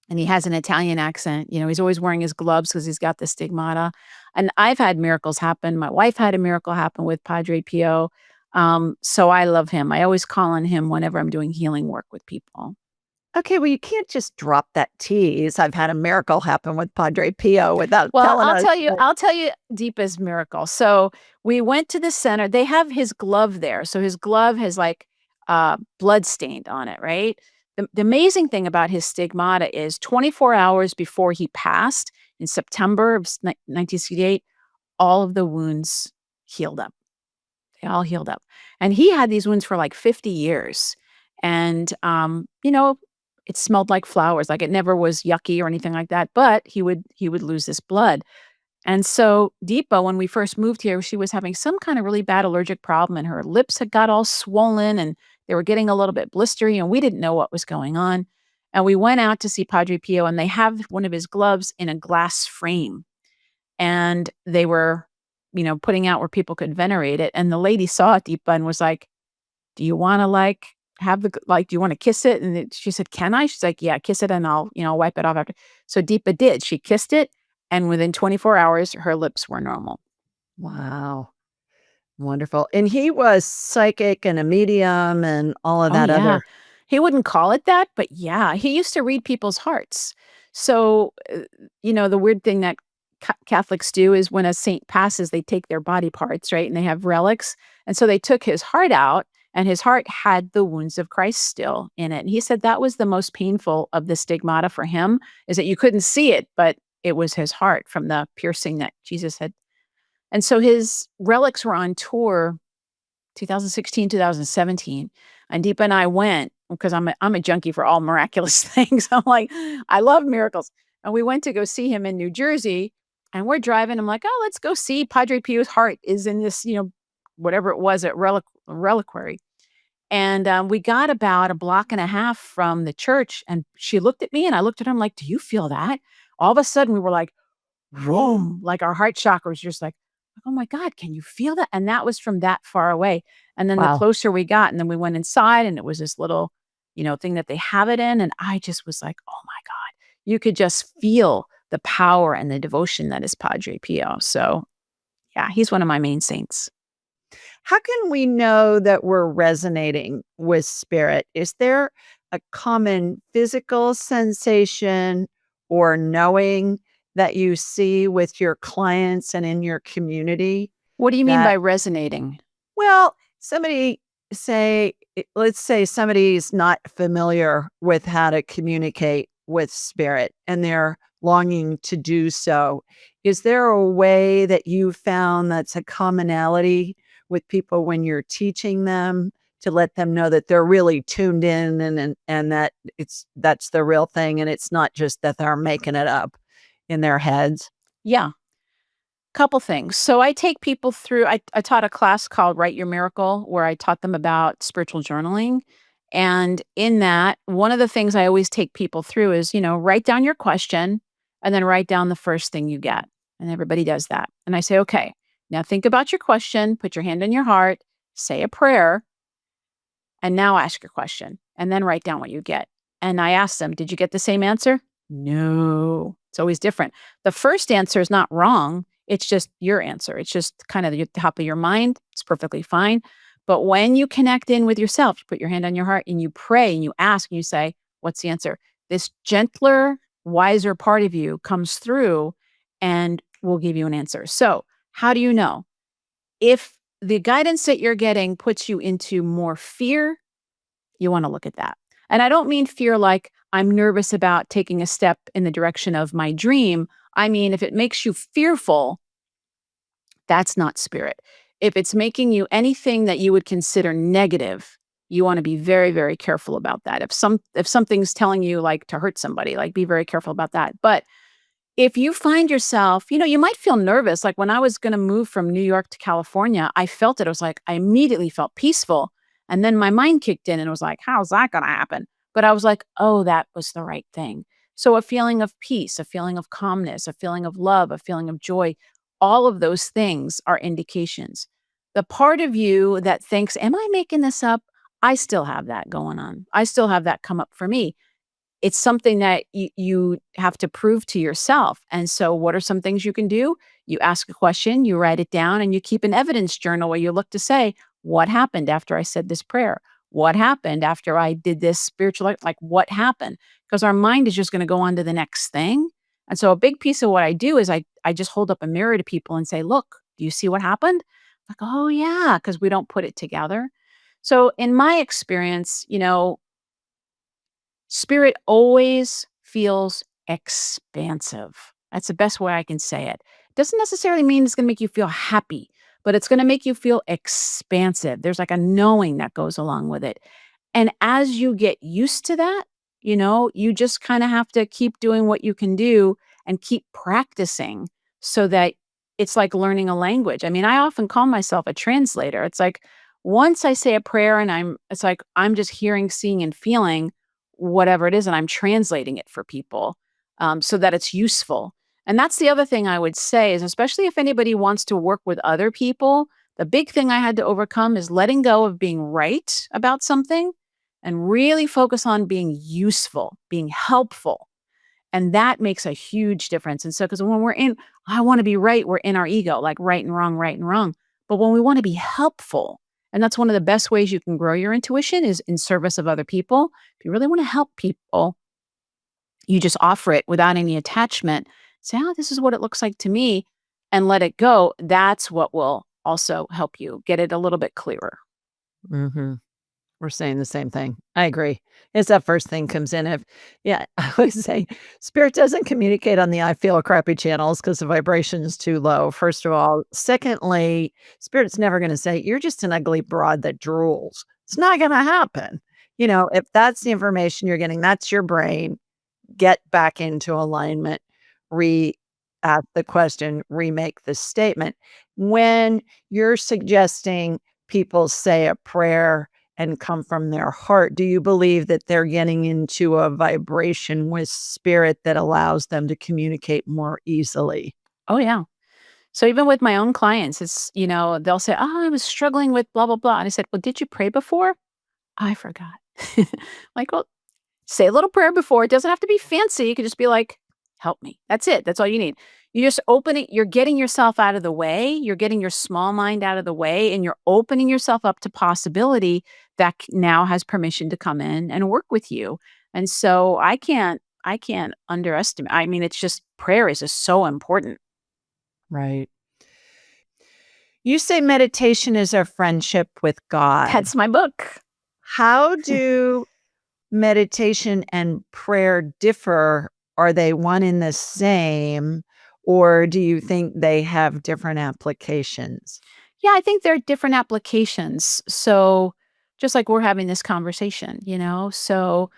And he has an Italian accent. You know, he's always wearing his gloves because he's got the stigmata. And I've had miracles happen. My wife had a miracle happen with Padre Pio. So I love him. I always call on him whenever I'm doing healing work with people. Okay, well, you can't just drop that tease. I've had a miracle happen with Padre Pio without telling us. I'll tell you Deepa's miracle. So we went to the center. They have his glove there. So his glove has like blood stained on it, right? The amazing thing about his stigmata is 24 hours before he passed in September of 1968, all of the wounds healed up. They all healed up. And he had these wounds for like 50 years. And, you know, it smelled like flowers. Like it never was yucky or anything like that, but he would lose this blood. And so Deepa, when we first moved here, she was having some kind of really bad allergic problem and her lips had got all swollen and they were getting a little bit blistery and we didn't know what was going on. And we went out to see Padre Pio and they have one of his gloves in a glass frame. And they were, you know, putting out where people could venerate it. And the lady saw Deepa and was like, do you want to like have the, like, do you want to kiss it? And she said, can I? She's like, yeah, kiss it and I'll, you know, wipe it off after. So Deepa did. She kissed it. And within 24 hours, her lips were normal. Wow. Wonderful. And he was psychic and a medium and all of that other. He wouldn't call it that, but yeah, he used to read people's hearts. So, you know, the weird thing that Catholics do is when a saint passes, they take their body parts, right? And they have relics. And so they took his heart out and his heart had the wounds of Christ still in it. And he said that was the most painful of the stigmata for him, is that you couldn't see it, but it was his heart from the piercing that Jesus had. And so his relics were on tour 2016, 2017. And Deepa and I went because I'm a junkie for all miraculous things. I'm like, I love miracles. And we went to go see him in New Jersey and we're driving. I'm like, oh, let's go see Padre Pio's heart is in this, you know, whatever it was at reliquary. And we got about a block and a half from the church and she looked at me and I looked at her. I'm like, do you feel that? All of a sudden we were like, vroom, like our heart chakra was just like, oh my God, can you feel that? And that was from that far away. And then the closer we got, and then we went inside and it was this little, you know, thing that they have it in. And I just was like, oh my God, you could just feel the power and the devotion that is Padre Pio. So yeah, he's one of my main saints. How can we know that we're resonating with spirit? Is there a common physical sensation or knowing that you see with your clients and in your community? What do you mean by resonating? Well, let's say somebody's not familiar with how to communicate with spirit and they're longing to do so. Is there a way that you found that's a commonality with people when you're teaching them to let them know that they're really tuned in and that that's the real thing and it's not just that they're making it up in their heads? Yeah. Couple things. So I take people through, I taught a class called Write Your Miracle, where I taught them about spiritual journaling. And in that, one of the things I always take people through is, you know, write down your question and then write down the first thing you get. And everybody does that. And I say, okay, now think about your question, put your hand on your heart, say a prayer, and now ask your question. And then write down what you get. And I ask them, did you get the same answer? No. It's always different. The first answer is not wrong. It's just your answer. It's just kind of the top of your mind. It's perfectly fine. But when you connect in with yourself, you put your hand on your heart and you pray and you ask and you say, what's the answer? This gentler, wiser part of you comes through and will give you an answer. So how do you know? If the guidance that you're getting puts you into more fear, You want to look at that. And I don't mean fear like I'm nervous about taking a step in the direction of my dream. I mean, if it makes you fearful, that's not spirit. If it's making you anything that you would consider negative, you want to be very, very careful about that. If something's telling you like to hurt somebody, like be very careful about that. But if you find yourself, you might feel nervous. Like when I was going to move from New York to California, I felt it. It was like I immediately felt peaceful. And then my mind kicked in and it was like, how's that going to happen? But I was like, oh, that was the right thing. So a feeling of peace, a feeling of calmness, a feeling of love, a feeling of joy, all of those things are indications. The part of you that thinks, am I making this up? I still have that going on. I still have that come up for me. It's something that you have to prove to yourself. And so what are some things you can do? You ask a question, you write it down, and you keep an evidence journal where you look to say, what happened after I said this prayer? What happened after I did this spiritual, like what happened? Because our mind is just going to go on to the next thing. And so a big piece of what I do is I just hold up a mirror to people and say, look, do you see what happened? Like, oh yeah, because we don't put it together. So in my experience, spirit always feels expansive. That's the best way I can say it. Doesn't necessarily mean it's going to make you feel happy, but it's going to make you feel expansive. There's like a knowing that goes along with it. And as you get used to that, you just kind of have to keep doing what you can do and keep practicing so that it's like learning a language. I mean, I often call myself a translator. It's like once I say a prayer and it's like I'm just hearing, seeing, and feeling whatever it is, and I'm translating it for people so that it's useful. And that's the other thing I would say is, especially if anybody wants to work with other people, the big thing I had to overcome is letting go of being right about something and really focus on being useful, being helpful. And that makes a huge difference. And so, because when I want to be right, we're in our ego, like right and wrong, right and wrong. But when we want to be helpful, and that's one of the best ways you can grow your intuition is in service of other people. If you really want to help people, you just offer it without any attachment. Say, oh, this is what it looks like to me, and let it go. That's what will also help you get it a little bit clearer. Mm-hmm. We're saying the same thing. I agree. It's that first thing comes in. I always say spirit doesn't communicate on the I feel crappy channels because the vibration is too low, first of all. Secondly, spirit's never going to say, you're just an ugly broad that drools. It's not going to happen. If that's the information you're getting, that's your brain. Get back into alignment, ask the question, remake the statement. When you're suggesting people say a prayer and come from their heart, do you believe that they're getting into a vibration with spirit that allows them to communicate more easily? Oh, yeah. So even with my own clients, it's, they'll say, oh, I was struggling with blah, blah, blah. And I said, well, did you pray before? I forgot. Like, well, say a little prayer before. It doesn't have to be fancy. You could just be like, help me. That's it. That's all you need. You just open it. You're getting yourself out of the way. You're getting your small mind out of the way, and you're opening yourself up to possibility that now has permission to come in and work with you. And so I can't underestimate. I mean, it's just prayer is just so important. Right. You say meditation is our friendship with God. That's my book. How do meditation and prayer differ? Are they one in the same, or do you think they have different applications? Yeah, I think there are different applications. So just like we're having this conversation, So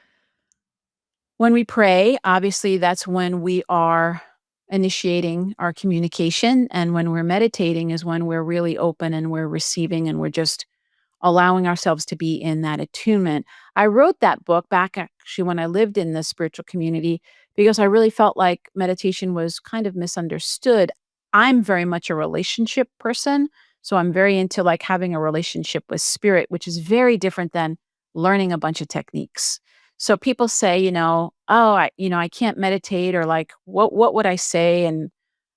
when we pray, obviously that's when we are initiating our communication. And when we're meditating is when we're really open and we're receiving and we're just allowing ourselves to be in that attunement. I wrote that book back actually when I lived in the spiritual community because I really felt like meditation was kind of misunderstood. I'm very much a relationship person. So I'm very into like having a relationship with spirit, which is very different than learning a bunch of techniques. So people say, oh, I can't meditate or like, what would I say? And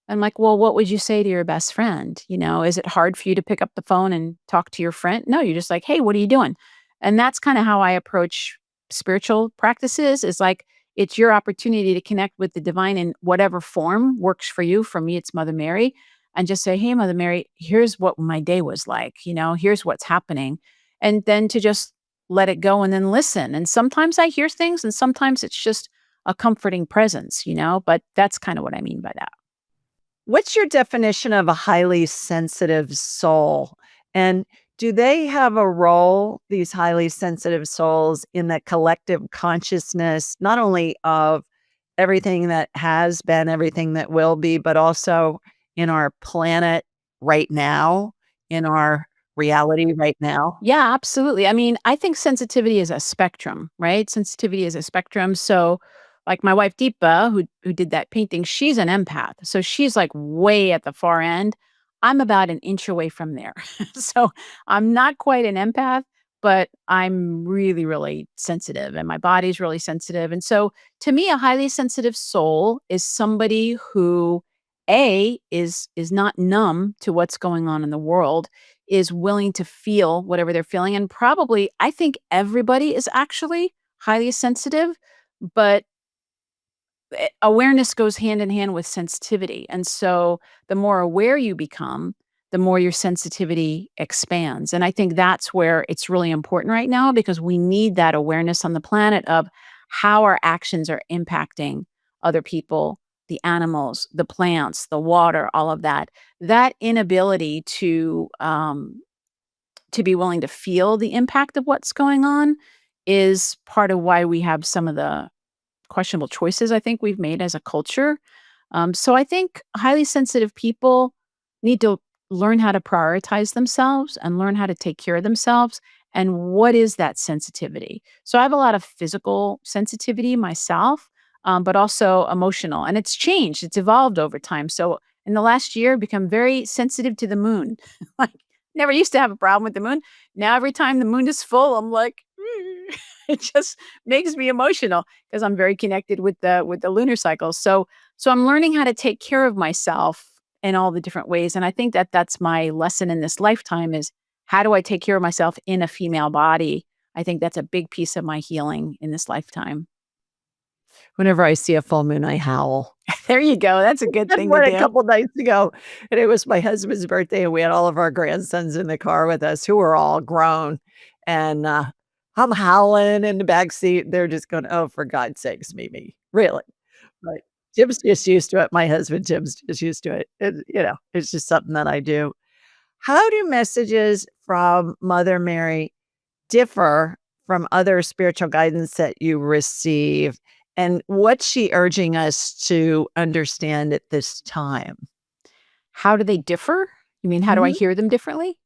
I'm like, well, what would you say to your best friend? Is it hard for you to pick up the phone and talk to your friend? No, you're just like, hey, what are you doing? And that's kind of how I approach spiritual practices is like, it's your opportunity to connect with the divine in whatever form works for you. For me, it's Mother Mary. And just say, hey, Mother Mary, here's what my day was like. Here's what's happening. And then to just let it go and then listen. And sometimes I hear things and sometimes it's just a comforting presence, but that's kind of what I mean by that. What's your definition of a highly sensitive soul? And do they have a role, these highly sensitive souls, in the collective consciousness, not only of everything that has been, everything that will be, but also in our planet right now, in our reality right now? Yeah, absolutely. I mean, I think sensitivity is a spectrum, right? Sensitivity is a spectrum. So, like my wife Deepa, who did that painting, she's an empath. So she's like way at the far end. I'm about an inch away from there. So I'm not quite an empath, but I'm really, really sensitive and my body's really sensitive. And so to me, a highly sensitive soul is somebody who is not numb to what's going on in the world, is willing to feel whatever they're feeling. And probably, I think everybody is actually highly sensitive, but awareness goes hand in hand with sensitivity. And so the more aware you become, the more your sensitivity expands. And I think that's where it's really important right now because we need that awareness on the planet of how our actions are impacting other people, the animals, the plants, the water, all of that. That inability to be willing to feel the impact of what's going on is part of why we have some of the questionable choices I think we've made as a culture. So I think highly sensitive people need to learn how to prioritize themselves and learn how to take care of themselves. And what is that sensitivity? So I have a lot of physical sensitivity myself, but also emotional. And it's changed, it's evolved over time. So in the last year, I've become very sensitive to the moon. Like, never used to have a problem with the moon. Now, every time the moon is full, I'm like, it just makes me emotional because I'm very connected with the lunar cycle. So I'm learning how to take care of myself in all the different ways, and I think that that's my lesson in this lifetime is how do I take care of myself in a female body? I think that's a big piece of my healing in this lifetime. Whenever I see a full moon, I howl. There you go. That's a good Had thing to one a do. couple nights ago, and it was my husband's birthday, and we had all of our grandsons in the car with us who were all grown, and, I'm howling in the back seat. They're just going, "Oh, for God's sakes, Mimi, really?" But Jim's just used to it. My husband, Jim's just used to it. It's just something that I do. How do messages from Mother Mary differ from other spiritual guidance that you receive? And what's she urging us to understand at this time? How do they differ? You mean how do I Mhm. hear them differently?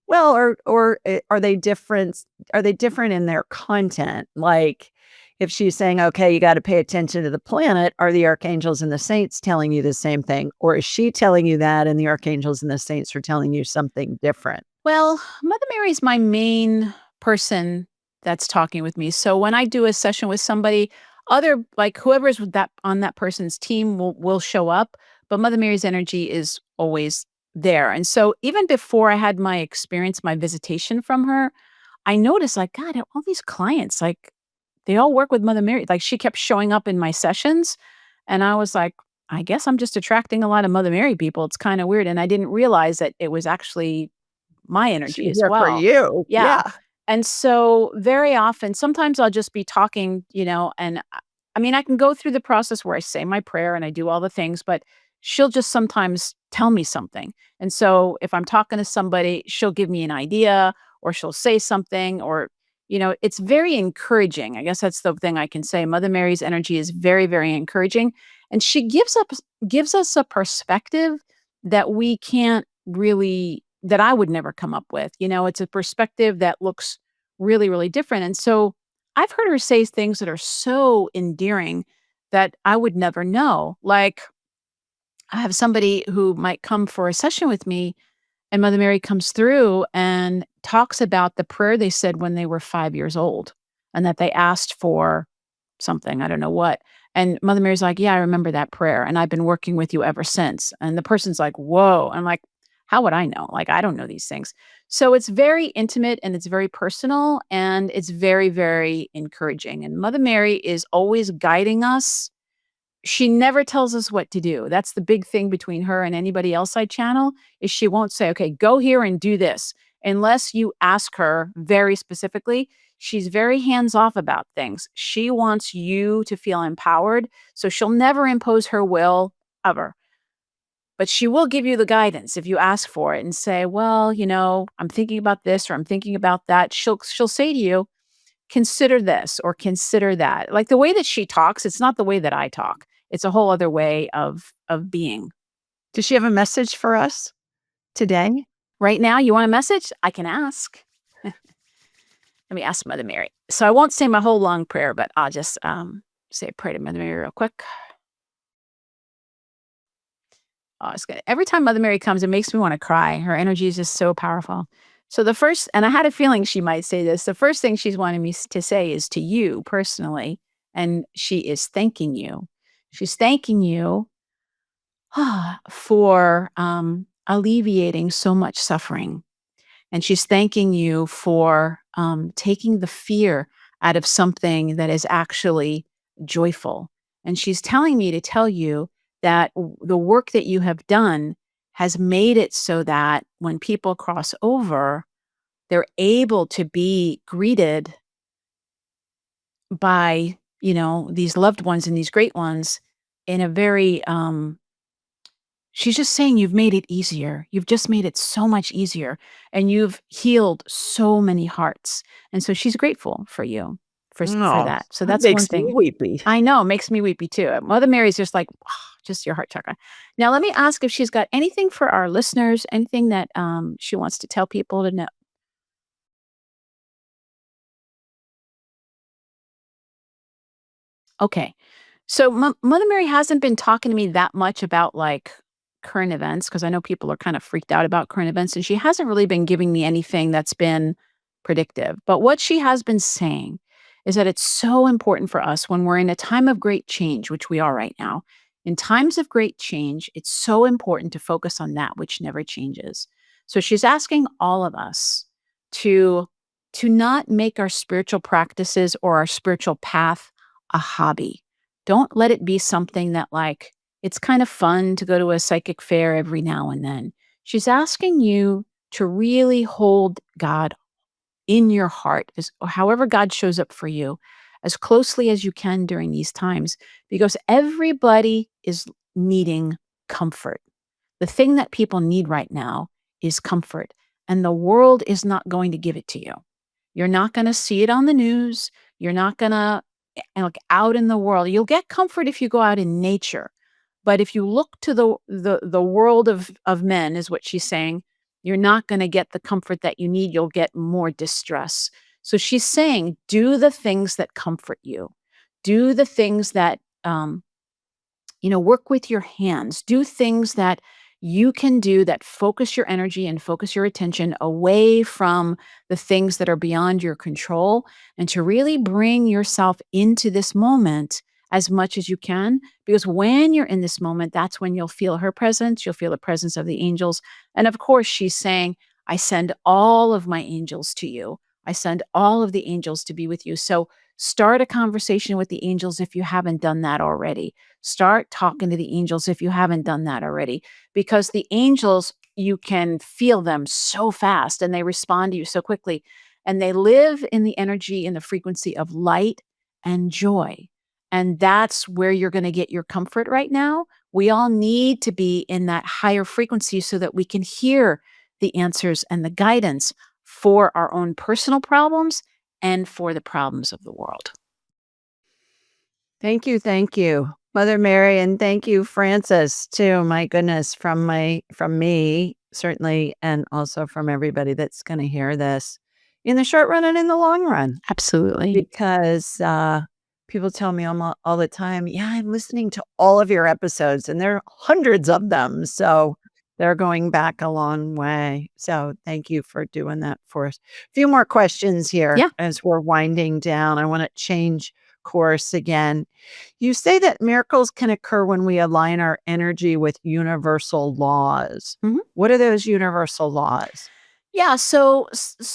Well, are they different in their content? Like, if she's saying, "Okay, you gotta pay attention to the planet," are the archangels and the saints telling you the same thing? Or is she telling you that and the archangels and the saints are telling you something different? Well, Mother Mary is my main person that's talking with me. So when I do a session with somebody, other like whoever's with that on that person's team will show up, but Mother Mary's energy is always there. And so even before I had my experience, my visitation from her, I noticed like God, all these clients, like they all work with Mother Mary. Like she kept showing up in my sessions, and I was like, I guess I'm just attracting a lot of Mother Mary people. It's kind of weird, and I didn't realize that it was actually my energy She's as here for well. you. Yeah. Yeah. And so very often, sometimes I'll just be talking, and I mean, I can go through the process where I say my prayer and I do all the things, but she'll just sometimes tell me something. And so if I'm talking to somebody, she'll give me an idea or she'll say something or, it's very encouraging. I guess that's the thing I can say. Mother Mary's energy is very, very encouraging. And she gives us a perspective that we can't really that I would never come up with. It's a perspective that looks really, really different. And so I've heard her say things that are so endearing that I would never know. Like, I have somebody who might come for a session with me, and Mother Mary comes through and talks about the prayer they said when they were 5 years old and that they asked for something, I don't know what. And Mother Mary's like, "Yeah, I remember that prayer, and I've been working with you ever since." And the person's like, "Whoa." I'm like, "How would I know? Like, I don't know these things." So it's very intimate and it's very personal and it's very, very encouraging. And Mother Mary is always guiding us. She never tells us what to do. That's the big thing between her and anybody else I channel is she won't say, "Okay, go here and do this." Unless you ask her very specifically, She's very hands-off about things. She wants you to feel empowered, so she'll never impose her will ever. But she will give you the guidance if you ask for it and say, "Well, I'm thinking about this or I'm thinking about that." She'll say to you, "Consider this or consider that." Like the way that she talks, it's not the way that I talk. It's a whole other way of being. Does she have a message for us today? Right now, you want a message? I can ask. Let me ask Mother Mary. So I won't say my whole long prayer, but I'll just say a prayer to Mother Mary real quick. Oh, it's good. Every time Mother Mary comes, it makes me want to cry. Her energy is just so powerful. So the first, and I had a feeling she might say this, the first thing she's wanting me to say is to you personally, and she is thanking you. She's thanking you for alleviating so much suffering. And she's thanking you for taking the fear out of something that is actually joyful. And she's telling me to tell you that the work that you have done has made it so that when people cross over, they're able to be greeted by, these loved ones and these great ones in a very she's just saying you've made it easier. You've just made it so much easier, and you've healed so many hearts. And so she's grateful for you for Oh, that. So that that's one makes me thing. weepy. I know, makes me weepy too. Mother Mary's just like, just your heart chakra. Now let me ask if she's got anything for our listeners, anything that she wants to tell people to know. Okay. So Mother Mary hasn't been talking to me that much about like current events because I know people are kind of freaked out about current events, and she hasn't really been giving me anything that's been predictive. But what she has been saying is that it's so important for us when we're in a time of great change, which we are right now. In times of great change, it's so important to focus on that which never changes. So she's asking all of us to not make our spiritual practices or our spiritual path a hobby. Don't let it be something that, like, it's kind of fun to go to a psychic fair every now and then. She's asking you to really hold God in your heart, or however God shows up for you, as closely as you can during these times, because everybody is needing comfort. The thing that people need right now is comfort, and the world is not going to give it to you. You're not going to see it on the news. You're not going to look out in the world. You'll get comfort if you go out in nature. But if you look to the world of men, is what she's saying, you're not going to get the comfort that you need. You'll get more distress. So she's saying, do the things that comfort you. Do the things that work with your hands. Do things that you can do that focus your energy and focus your attention away from the things that are beyond your control, and to really bring yourself into this moment as much as you can. Because when you're in this moment, that's when you'll feel her presence. You'll feel the presence of the angels. And of course, she's saying, I send all of my angels to you. I send all of the angels to be with you. So start a conversation with the angels if you haven't done that already. Start talking to the angels if you haven't done that already, because the angels, you can feel them so fast and they respond to you so quickly. And they live in the energy and the frequency of light and joy. And that's where you're going to get your comfort right now. We all need to be in that higher frequency so that we can hear the answers and the guidance for our own personal problems and for the problems of the world. Thank you, Mother Mary, and thank you, Frances, too. My goodness, from me, certainly, and also from everybody that's going to hear this in the short run and in the long run. Absolutely. Because people tell me all the time, yeah, I'm listening to all of your episodes, and there are hundreds of them. So they're going back a long way. So thank you for doing that for us. A few more questions here as we're winding down. I want to change course again. You say that miracles can occur when we align our energy with universal laws. Mhm. What are those universal laws? Yeah, so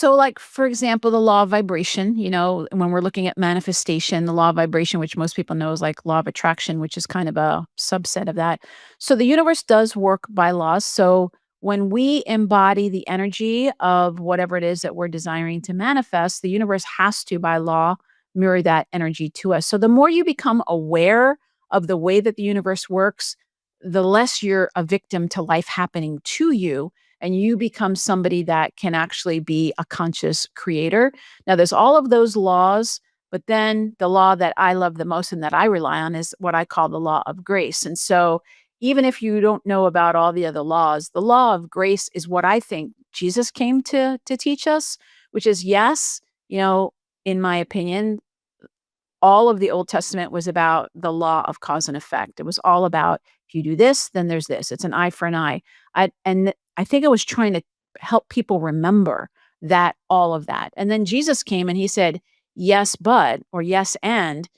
like, for example, the law of vibration, when we're looking at manifestation, the law of vibration, which most people know is like law of attraction, which is kind of a subset of that. So the universe does work by laws. So when we embody the energy of whatever it is that we're desiring to manifest, the universe has to, by law, mirror that energy to us. So the more you become aware of the way that the universe works, the less you're a victim to life happening to you, and you become somebody that can actually be a conscious creator. Now, there's all of those laws, but then the law that I love the most and that I rely on is what I call the law of grace. And so, even if you don't know about all the other laws, the law of grace is what I think Jesus came to teach us, which is yes, in my opinion, all of the Old Testament was about the law of cause and effect. It was all about if you do this, then there's this. It's an eye for an eye. I think I was trying to help people remember that all of that. And then Jesus came and he said, yes, but, or yes, and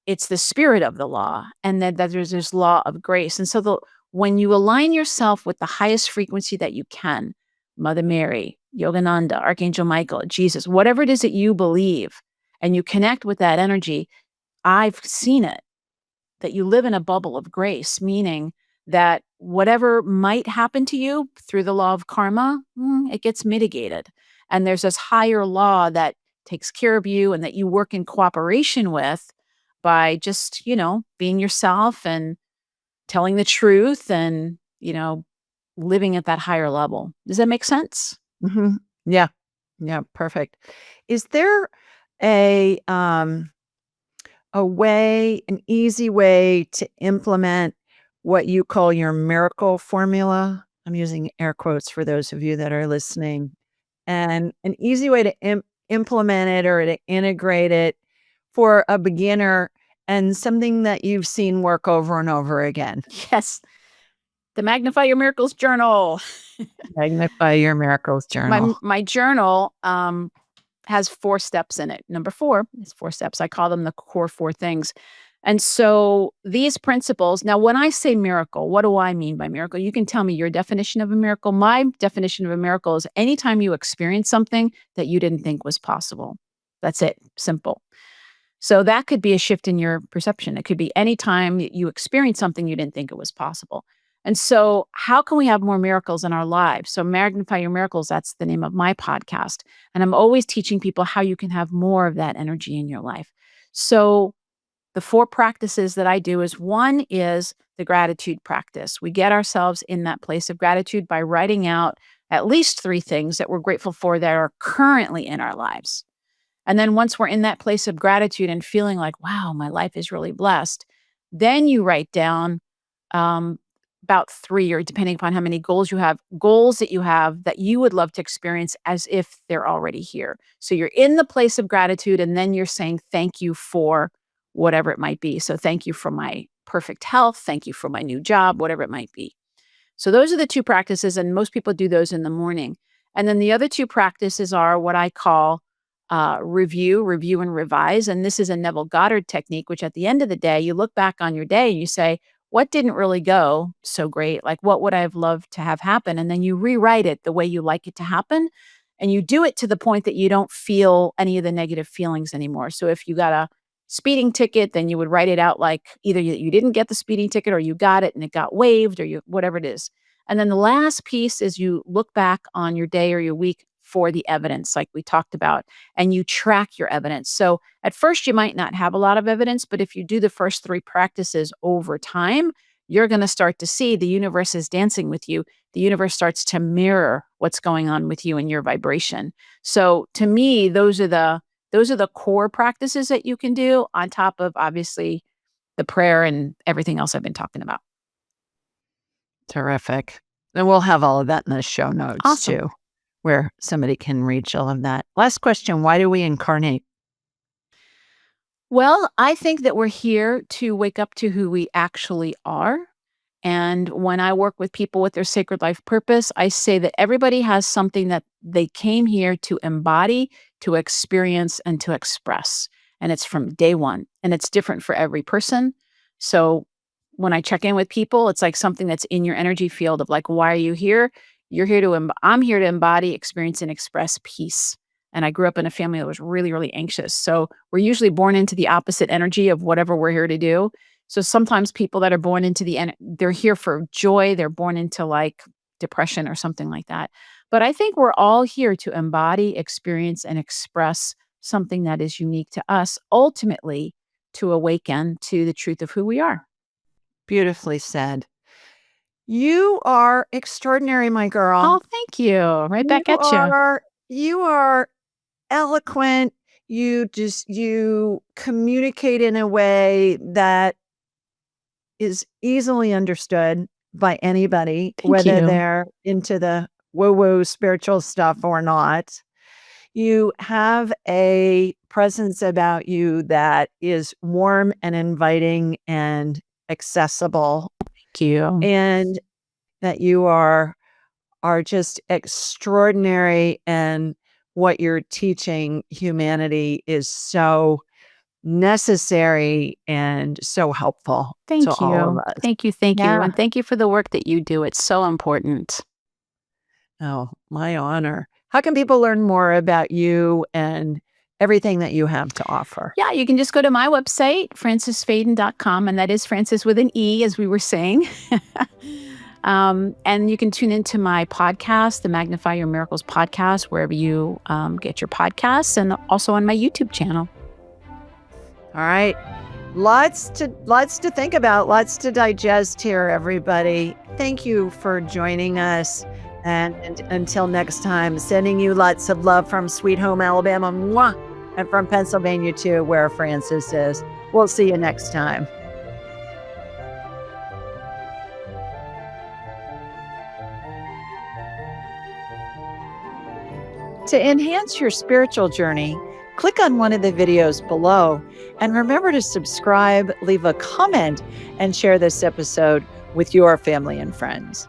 it's the spirit of the law. And that there's this law of grace. And so when you align yourself with the highest frequency that you can, Mother Mary, Yogananda, Archangel Michael, Jesus, whatever it is that you believe, and you connect with that energy, I've seen it, that you live in a bubble of grace, meaning that whatever might happen to you through the law of karma, it gets mitigated. And there's this higher law that takes care of you and that you work in cooperation with by just, being yourself and telling the truth and, living at that higher level. Does that make sense? Mhm. Yeah. Yeah, perfect. Is there a an easy way to implement what you call your miracle formula? I'm using air quotes for those of you that are listening. And an easy way to implement it or to integrate it for a beginner and something that you've seen work over and over again. Yes. The Magnify Your Miracles journal. Magnify Your Miracles journal. My journal has 4 steps in it. Number 4 is 4 steps. I call them the core 4 things. And so these principles, now when I say miracle, what do I mean by miracle? You can tell me your definition of a miracle. My definition of a miracle is anytime you experience something that you didn't think was possible. That's it. Simple. So that could be a shift in your perception. It could be anytime you experience something you didn't think it was possible. And so how can we have more miracles in our lives? So Magnify Your Miracles, that's the name of my podcast. And I'm always teaching people how you can have more of that energy in your life. So the 4 practices that I do is one is the gratitude practice. We get ourselves in that place of gratitude by writing out at least 3 things that we're grateful for that are currently in our lives. And then once we're in that place of gratitude and feeling like, wow, my life is really blessed, then you write down about 3, or depending upon how many goals that you have that you would love to experience as if they're already here. So you're in the place of gratitude and then you're saying thank you for whatever it might be. So thank you for my perfect health. Thank you for my new job, whatever it might be. So those are the 2 practices, and most people do those in the morning. And then the other 2 practices are what I call review, and revise. And this is a Neville Goddard technique, which at the end of the day, you look back on your day and you say, what didn't really go so great? Like, what would I have loved to have happen? And then you rewrite it the way you like it to happen. And you do it to the point that you don't feel any of the negative feelings anymore. So if you got a speeding ticket, then you would write it out like either you didn't get the speeding ticket or you got it and it got waived or whatever it is. And then the last piece is you look back on your day or your week for the evidence, like we talked about, and you track your evidence. So at first, you might not have a lot of evidence, but if you do the first 3 practices over time, you're going to start to see the universe is dancing with you. The universe starts to mirror what's going on with you and your vibration. So to me, those are the core practices that you can do on top of obviously the prayer and everything else I've been talking about. Terrific. And we'll have all of that in the show notes Awesome. too, where somebody can reach all of that. Last question, why do we incarnate? Well, I think that we're here to wake up to who we actually are. And when I work with people with their sacred life purpose, I say that everybody has something that they came here to embody, to experience, and to express. And it's from day one. And it's different for every person. So when I check in with people, it's like something that's in your energy field of like, why are you here? You're here I'm here to embody, experience, and express peace. And I grew up in a family that was really, really anxious. So we're usually born into the opposite energy of whatever we're here to do. So sometimes people that are born into they're here for joy. They're born into like depression or something like that. But I think we're all here to embody, experience, and express something that is unique to us, ultimately to awaken to the truth of who we are. Beautifully said. You are extraordinary, my girl. Oh, thank you. Right back at you. You are eloquent. You communicate in a way that is easily understood by anybody, Thank whether you. they're into the woo-woo spiritual stuff or not. You have a presence about you that is warm and inviting and accessible, Thank you. and that you are just extraordinary, and what you're teaching humanity is so necessary and so helpful to Thank all of you. us. Thank you. Thank you. Yeah. And thank you for the work that you do. It's so important. Oh, my honor. How can people learn more about you and everything that you have to offer? Yeah, you can just go to my website, francisfayden.com, and that is Francis with an E, as we were saying. And you can tune into my podcast, the Magnify Your Miracles podcast, wherever you get your podcasts, and also on my YouTube channel. All right. Lots to think about, lots to digest here, everybody. Thank you for joining us. And until next time, sending you lots of love from Sweet Home, Alabama, mwah, and from Pennsylvania, too, where Francis is. We'll see you next time. To enhance your spiritual journey, click on one of the videos below, and remember to subscribe, leave a comment, and share this episode with your family and friends.